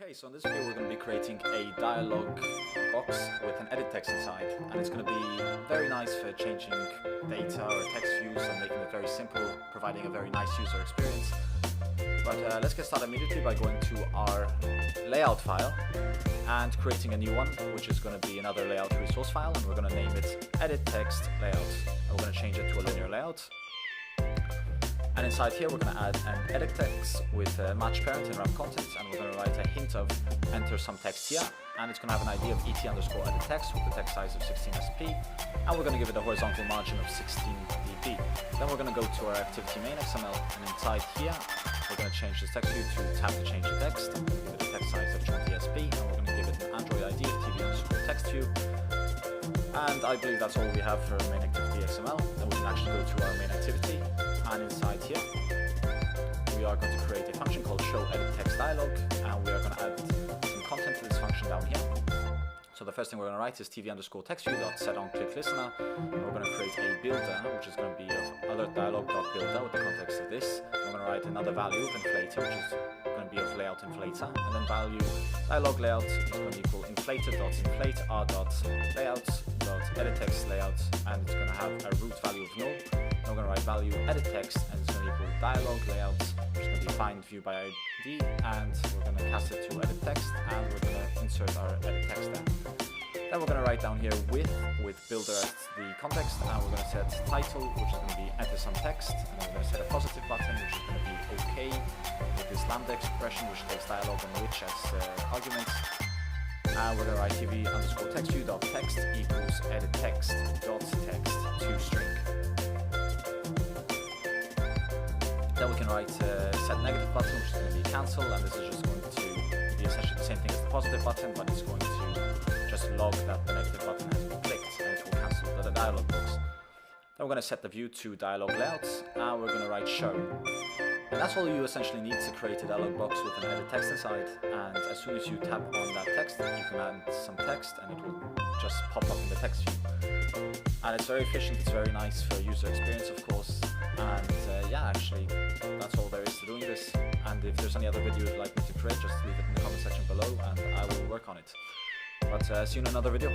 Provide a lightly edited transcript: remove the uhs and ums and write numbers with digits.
Okay, so in this video we're going to be creating a dialog box with an edit text inside, and it's going to be very nice for changing data or text views and making it very simple, providing a very nice user experience. But let's get started immediately by going to our layout file and creating a new one, which is going to be another layout resource file, and we're going to name it EditText layout. And we're going to change it to a linear layout. And inside here we're going to add an edit text with a match parent and wrap content, and we're going to write a hint of enter some text here, and it's going to have an ID of ET_edit text with the text size of 16 sp, and we're going to give it a horizontal margin of 16 dp. Then we're going to go to our activity main XML, and inside here we're going to change this text view to tab to change the text, and we're going to give it a text size of 20 sp, and we're going to give it an Android ID of TV_text view. And I believe that's all we have for main activity XML. Then we can actually go to our main activity, and inside here we are going to create a function called show edit text dialog, and we are going to add some content to this function down here. So the first thing we're going to write is TV_textView.setOnClickListener, and we're going to create a builder, which is going to be of other_dialog.builder with the context of this. We're going to write another value of inflator, which is going to be of layout inflator, and then value dialog layout is going to equal inflator.inflate r.layouts.editText layout, and it's going to have a root value of null. We're going to write value edit text, and it's going to equal dialog layout, which is going to be find view by ID, and we're going to cast it to edit text, and we're going to insert our edit text there. Then we're going to write down here with builder as the context, and we're going to set title, which is going to be enter some text, and then we're going to set a positive button, which is going to be OK with this lambda expression, which takes dialog and which as arguments. And we're going to write TV_textView.text equals edit text.text to string. Then we can write set negative button, which is going to be cancel, and this is just going to be essentially the same thing as the positive button, but it's going to just log that the negative button has been clicked, and it will cancel the dialog box. Then we're going to set the view to dialog layouts, and we're going to write show. And that's all you essentially need to create a dialog box with an edit text inside, and as soon as you tap on that text, you can add some text, and it will just pop up in the text view. And it's very efficient, it's very nice for user experience, of course, and yeah, actually, that's all there is to doing this. And if there's any other video you'd like me to create, just leave it in the comment section below, and I will work on it. But see you in another video.